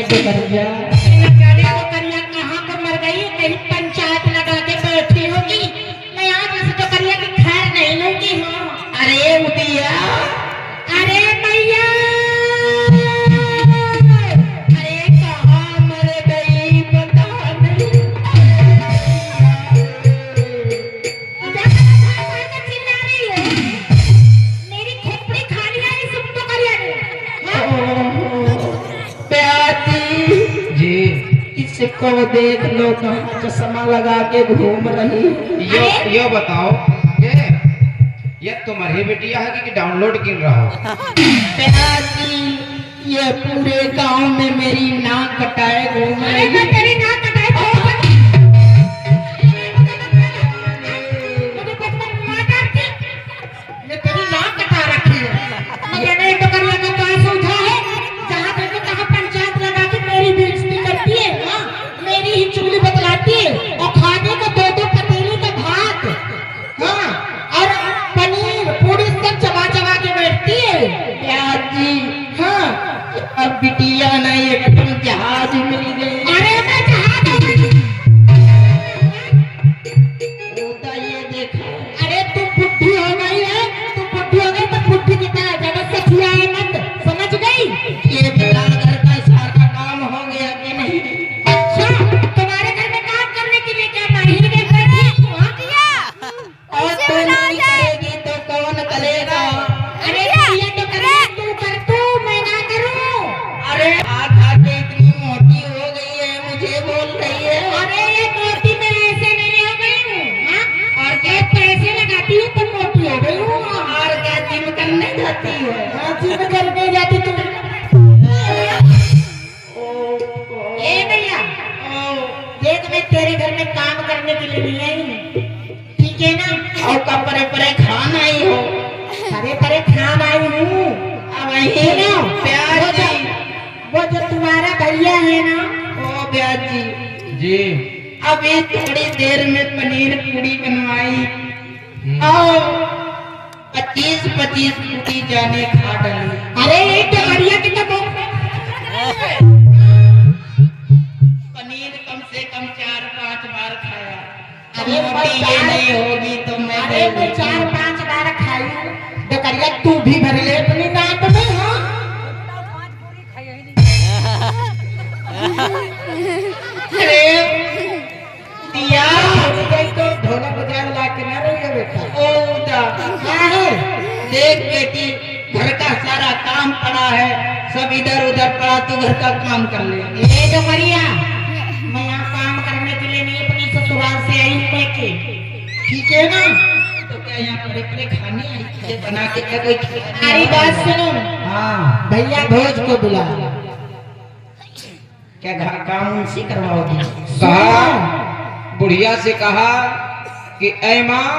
तो करिया कहाँ पर मर गई, कहीं पंचायत लगा के बैठी होगी। मैं आज इस तो करिया की खैर नहीं लूंगी। हाँ अरे उदिया, अरे भैया, अरे कहाँ मर गई पता नहीं। चिल्ला रही है, मेरी खोपड़ी खा लिया इस तो करिया ने। जी इसको देख लो, कहाँ चश्मा लगा के घूम रही। यो बताओ ये तुम्हारी बेटिया है कि डाउनलोड कर रहा हो? प्यासी, ये पूरे गांव में मेरी नाक कटाए घूम रही। मैं तेरी नाक कटाए तेरी नाक कटा रखी है। मैंने तो करिया का कहाँ सोचा है, जहाँ देखो तहाँ पंचायत लगा के मेरी बेइज्जती करती है। हाँ मेरी ही चुगली बतलाती है और खाने को दो दो पतीली का भात, हाँ और पनीर पूरी सब चबा चबा के बैठती है। प्याज जी हाँ, अब बिटिया नहीं एकदम जहाज मिल गई। अरे मैं जहाज ये देखो, अरे तू बुद्धि हो गई है, तू बुद्धि हो गई तो बुद्धि की तरह जगत से खिलाए मत, समझ गई? ये बता घर का सारा काम हो गया कि नहीं? अच्छा तुम्हारे घर में काम करने के लिए क्या माहिर देख रही है? हाँ किया, और तू नहीं करेगी तो कौन करेगा? अरे ये तो करे तू कर, तू मैं ना करूं। अरे आज आके इतनी मोटी हो गई है, मुझे बोल रही है। अरे ये मोटी मैं ऐसे नहीं हो गई हूँ। हाँ और क्या पैसे लगाती हूँ तो मोटी हो गई हूँ। और क्या जिम करने जाती है? हाँ जिम करने जाती तुम। ए भैया देख, मैं तेरे घर में काम करने के लिए नहीं आई हूँ, ठीक है ना? और कब परे परे खाना आई हो, परे परे खाना आई हूँ। अब आई ना प्याज जी, वो जो तुम्हारा भैया है ना, वो प्याज जी अभी थोड़ी देर में पनीर पूरी बनवाई और 25-25 पूरी जाने खा डाली। अरे ये तो भैया की तो पनीर कम से कम 4-5 बार खाया। अरे ये नहीं होगी तो मैं 4-5 बार खाई तो करिया, तू भी भर ले अपनी नाक में। हाँ अरे दिया तो ढोलक बजा ला के ना रही बेटा। ओ क्या है, देख बेटी घर का सारा काम पड़ा है, सब इधर उधर पड़ा, तू घर का काम कर ले। ये तो करिया, मैं यहाँ काम करने के लिए नहीं, अपनी ससुराल से आई हूँ लेके, ठीक है ना? तो क्या यहाँ परे परे खाने आई है बना के क्या कोई? अरे बात सुनो, हाँ भैया भोज को बुला, क्या घर काम उनसे करवाओगी? कहा बुढ़िया से कहा कि ऐ माँ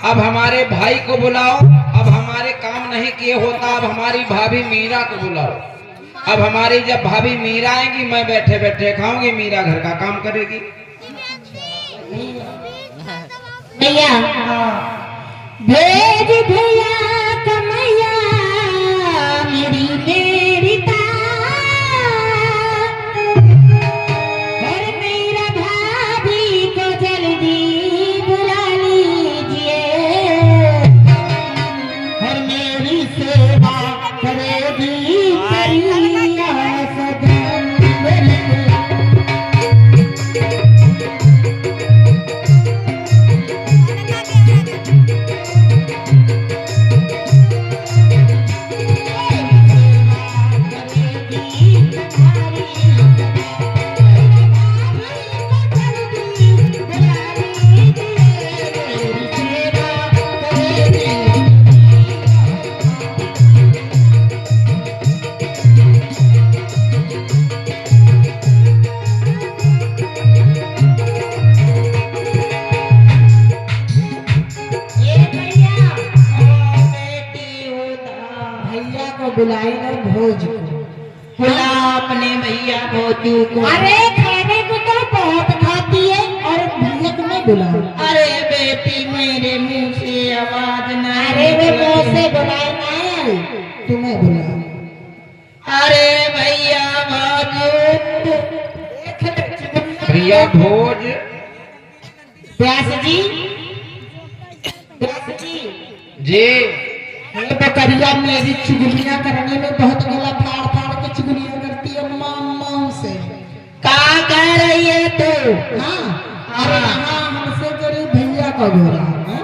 अब हमारे भाई को बुलाओ, अब हमारे काम नहीं किए होता, अब हमारी भाभी मीरा को बुलाओ। अब हमारी जब भाभी मीरा आएंगी मैं बैठे बैठे खाऊंगी, मीरा घर का काम करेगी। भैया भेज भैया कमैया मेरी मेरी और मेरा भाभी को जल्दी बुला लीजिए और मेरी सेवा करेगी करिया सदन। बुलाई ना भोज को, बुला अपने भैया भोजू को। अरे खाने को तो बहुत खाती है और भैया को मैं बुलाऊं? अरे बेटी मेरे मुंह से आवाज ना, अरे वे मुंह से बुलाए ना, तुम्हें बुला। अरे भैया भोजू भैया भोज व्यास जी, व्यास जी, जी ये बकरिया मेरी चुगलियां करने में बहुत गला फाड़ फाड़ के चुगलियां करती है मामा से। का कह रही है तू? हाँ, अरे हाँ, हमसे तेरे भैया का गोरा है।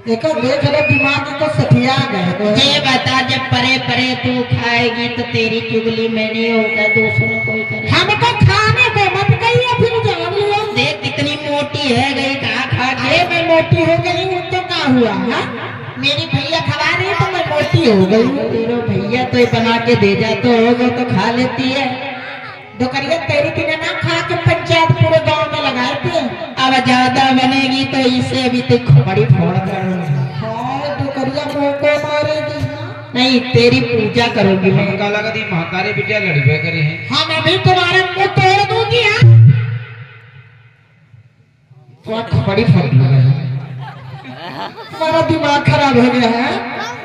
देखो देख लो दिमाग को सठिया गए। ये बता, जब परे परे तू खाएगी तो तेरी चुगली में नहीं होगा, दूसरों को करे। हमको खाने को मत कहिए फिर जवाब लो। देख कितनी मोटी है गई, कहाँ खा के मैं मोटी हो गई हूँ तो क्या हुआ? हाँ, मेरी भैया खवा रही है तो मैं मोटी हो गई। तेरा भैया तो बना के दे जाते होगा तो खा लेती है। दुकरिया तेरी तिने ना खा के पंचायत पूरे गांव में लगाए थे। अब ज्यादा बनेगी तो इसे भी तो खोपड़ी फोड़ कर। हाँ, दुकरिया मुंह को मारेगी। नहीं, तेरी पूजा करोगी मैं। हमका लगा दी महाकारे बिटिया लड़बे करे हैं। हाँ, मैं भी तुम्हारे मुंह तोड़ दूंगी। हाँ, खोपड़ी फोड़ दूंगा। तुम्हारा दिमाग खराब हो गया है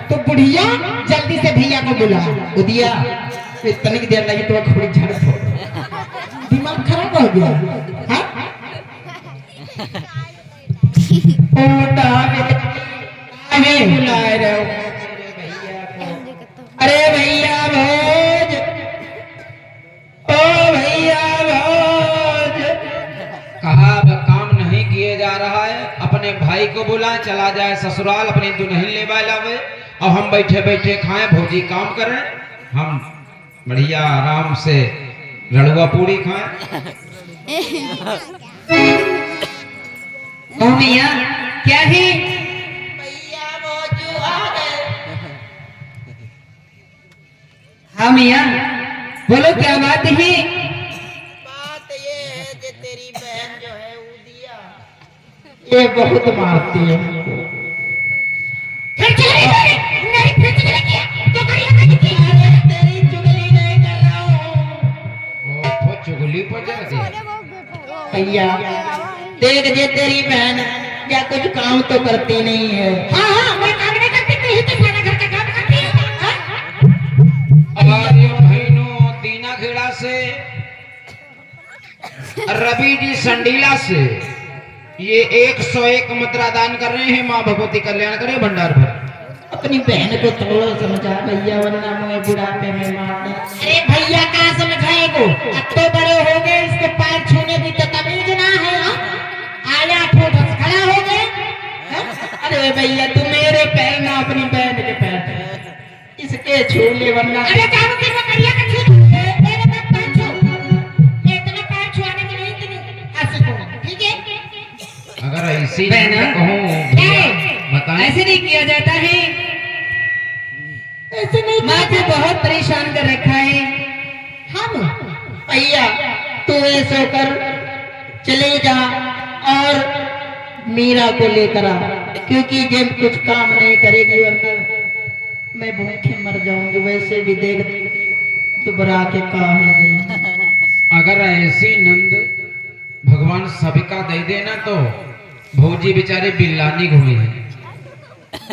तो बुढ़िया जल्दी से भैया को बुला। बुढ़िया इतनी देर लगी तो खोपड़ी झाड़ फोड़। दिमाग खराब हो गया है? बुलाए रहे हो। अरे भैया भोज, ओ भैया भोज। कहा अब काम नहीं किए जा रहा है, अपने भाई को बुलाए, चला जाए ससुराल, अपनी दुल्हन ले लावे और हम बैठे बैठे खाएं, भौजी काम करें, हम बढ़िया आराम से लड़ुआ पूरी खाएं। भैया क्या है? भैया भोजू आ गए। हाँ भैया बोलो, क्या बात है? बात ये है कि तेरी बहन जो है उदिया, ये बहुत मारती है। फिर चुगली नहीं, फिर चुगली किया तो तेरी चुगली नहीं कर रहा हूँ। वो चुगली पर जा रही। भैया देख जे तेरी बहन क्या कुछ काम तो करती नहीं है। हाँ हाँ, मैं काम नहीं करती, तू ही तो सारा घर का काम करती है। हमारी बहनों दीना खेड़ा से, रवि जी संडीला से ये 101 मुद्रा दान कर रहे हैं। माँ भगवती कल्याण करे भंडार भर। अपनी बहन को थोड़ा समझा भैया, वरना मुझे बुढ़ापे में मार दे। अरे भैया कहाँ समझाएगो, अब तो बड़े हो गए, इसके पैर छूने भी तो तमीज ना है। आया ठोठ खड़ा हो गए। अरे भैया तू मेरे पैर ना अपनी बहन के पैर, इसके छू ले वरना। अरे चारों के बकरिया का छू मेरे पैर छू, मैं इतना पैर छुआने में नहीं इतनी हंसी को, ठीक है? अगर ऐसी कहूँ बताएं, ऐसे नहीं किया जाता है, ऐसे नहीं। माँ को बहुत परेशान कर रखा है। हम भैया तू ऐसे कर चले जा और मीरा को लेकर आ, क्योंकि जब कुछ काम नहीं करेगी वरना मैं भूखे मर जाऊंगी। वैसे भी देख दुबरा के कहा गई। अगर ऐसी नंद भगवान सबिका दे देना तो भौजी बेचारे बिल्लानी घूमी है।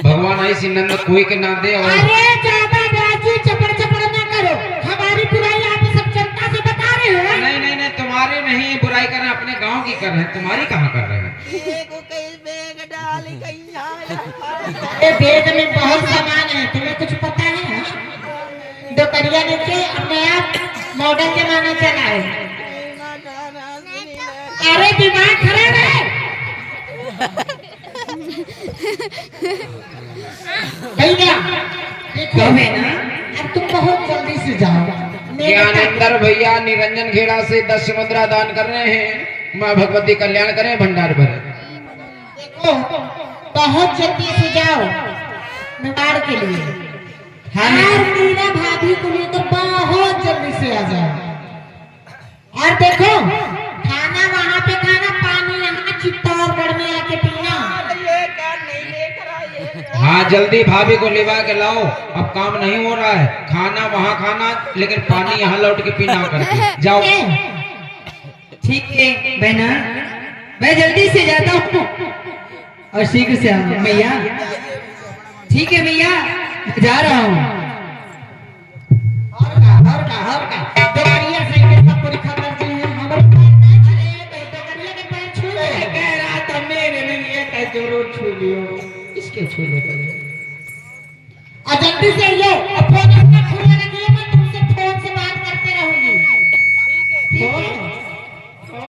भगवान ऐसी नंद कोई के ना दे। और अरे ज्यादा बाजी चपड़ चपड़ ना करो, हमारी बुराई आप सब जनता से बता रहे हो। नहीं नहीं नहीं, तुम्हारी नहीं बुराई कर रहे हैं, अपने गांव की कर रहे हैं, तुम्हारी कहाँ कर रहे हैं? बैग में बहुत सामान है, तुम्हें कुछ पता है? दोपहरिया नीचे नया मॉडल जमाना चला है। अरे दिमाग खराब है भैया, देखो है ना, अब तुम बहुत जल्दी से जाओ। ज्ञानेंद्र भैया निरंजन खेड़ा से 10 मुद्रा दान कर रहे हैं। माँ भगवती कल्याण करें भंडार भर। देखो बहुत जल्दी से जाओ निवाड़ के लिए। हाँ, मीरा भाभी को लेकर बहुत जल्दी से आ जाओ। और देखो खाना वहाँ पे खाना, पानी यहाँ चित्तौड़गढ़ में आके पीना। हाँ जल्दी भाभी को लिवा के लाओ, अब काम नहीं हो रहा है। खाना वहाँ खाना, लेकिन पानी यहाँ लौट के पीना करके जाओ। ठीक है बहना, मैं जल्दी से जाता हूँ और शीघ्र से आऊंगा। भैया ठीक है भैया, जा रहा हूँ। और का, और का, और का। तो बढ़िया से सब पूरी खबर दी है। लियो, इसके छूले पहले। और जल्दी से ये